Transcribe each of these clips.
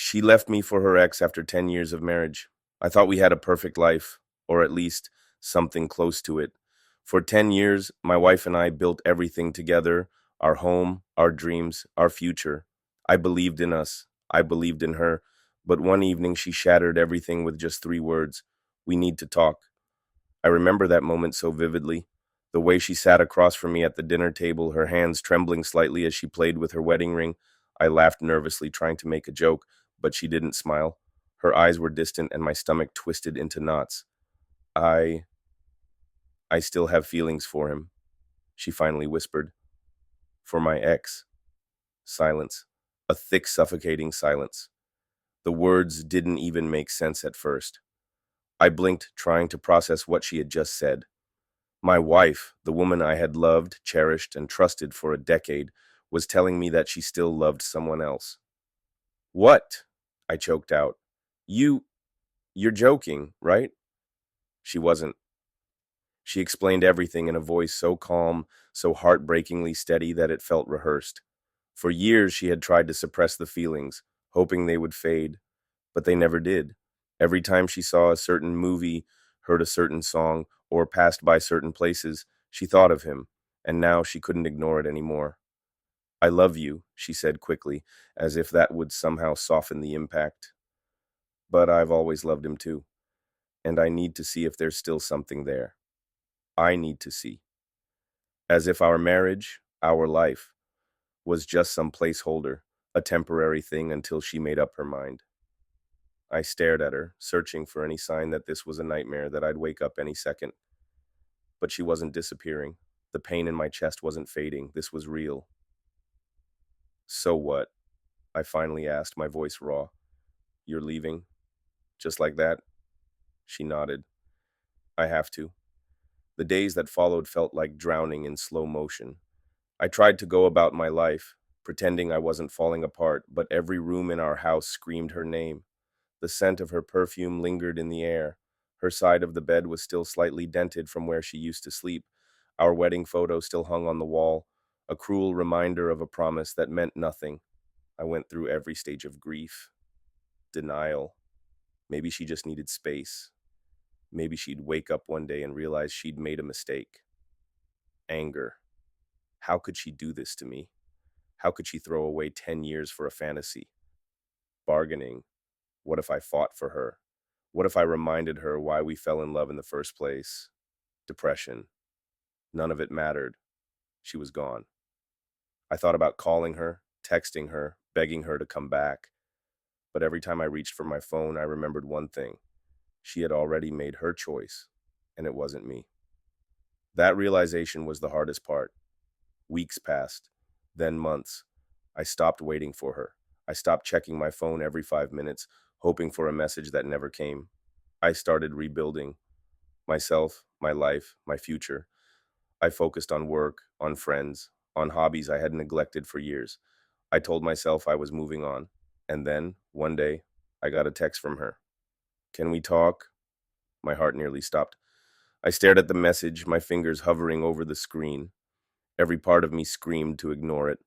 She left me for her ex after 10 years of marriage. I thought we had a perfect life, or at least something close to it. For 10 years, my wife and I built everything together, our home, our dreams, our future. I believed in us. I believed in her. But one evening, she shattered everything with just 3 words. We need to talk. I remember that moment so vividly. The way she sat across from me at the dinner table, her hands trembling slightly as she played with her wedding ring. I laughed nervously, trying to make a joke, but she didn't smile. Her eyes were distant and my stomach twisted into knots. I I still have feelings for him, she finally whispered. For my ex. Silence. A thick, suffocating silence. The words didn't even make sense at first. I blinked, trying to process what she had just said. My wife, the woman I had loved, cherished, and trusted for a decade, was telling me that she still loved someone else. What? I choked out. You, you're joking, right? She wasn't. She explained everything in a voice so calm, so heartbreakingly steady that it felt rehearsed. For years she had tried to suppress the feelings, hoping they would fade, but they never did. Every time she saw a certain movie, heard a certain song, or passed by certain places, she thought of him, and now she couldn't ignore it anymore. I love you, she said quickly, as if that would somehow soften the impact. But I've always loved him too, and I need to see if there's still something there. I need to see. As if our marriage, our life, was just some placeholder, a temporary thing until she made up her mind. I stared at her, searching for any sign that this was a nightmare, that I'd wake up any second. But she wasn't disappearing. The pain in my chest wasn't fading. This was real. So what? I finally asked, my voice raw. You're leaving? Just like that? She nodded. I have to. The days that followed felt like drowning in slow motion. I tried to go about my life, pretending I wasn't falling apart, but every room in our house screamed her name. The scent of her perfume lingered in the air. Her side of the bed was still slightly dented from where she used to sleep. Our wedding photo still hung on the wall, a cruel reminder of a promise that meant nothing. I went through every stage of grief, denial. Maybe she just needed space. Maybe she'd wake up one day and realize she'd made a mistake. Anger. How could she do this to me? How could she throw away 10 years for a fantasy? Bargaining. What if I fought for her? What if I reminded her why we fell in love in the first place? Depression. None of it mattered. She was gone. I thought about calling her, texting her, begging her to come back. But every time I reached for my phone, I remembered one thing. She had already made her choice, and it wasn't me. That realization was the hardest part. Weeks passed, then months. I stopped waiting for her. I stopped checking my phone every 5 minutes, hoping for a message that never came. I started rebuilding myself, my life, my future. I focused on work, on friends, on hobbies I had neglected for years. I told myself I was moving on. And then, one day, I got a text from her. Can we talk? My heart nearly stopped. I stared at the message, my fingers hovering over the screen. Every part of me screamed to ignore it,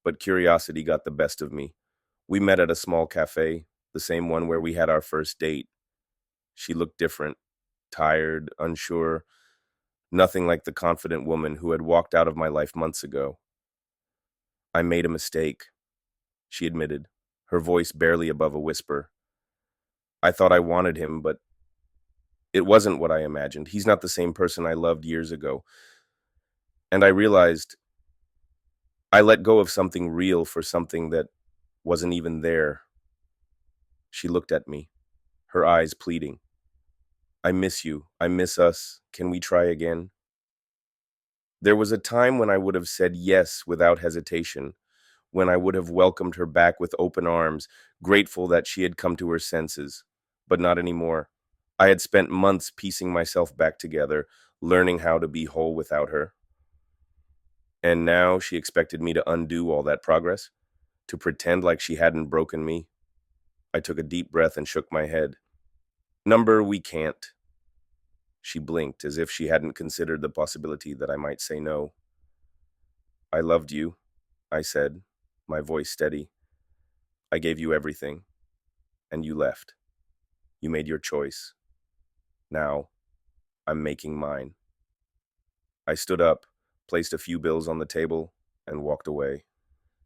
but curiosity got the best of me. We met at a small cafe, the same one where we had our first date. She looked different, tired, unsure, nothing like the confident woman who had walked out of my life months ago. I made a mistake, she admitted, her voice barely above a whisper. I thought I wanted him, but it wasn't what I imagined. He's not the same person I loved years ago. And I realized I let go of something real for something that wasn't even there. She looked at me, her eyes pleading. I miss you. I miss us. Can we try again? There was a time when I would have said yes without hesitation, when I would have welcomed her back with open arms, grateful that she had come to her senses. But not anymore. I had spent months piecing myself back together, learning how to be whole without her. And now she expected me to undo all that progress, to pretend like she hadn't broken me. I took a deep breath and shook my head. Number, we can't. She blinked as if she hadn't considered the possibility that I might say no. I loved you, I said, my voice steady. I gave you everything. and you left. You made your choice. Now, I'm making mine. I stood up, placed a few bills on the table, and walked away.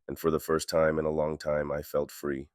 And for the first time in a long time, I felt free.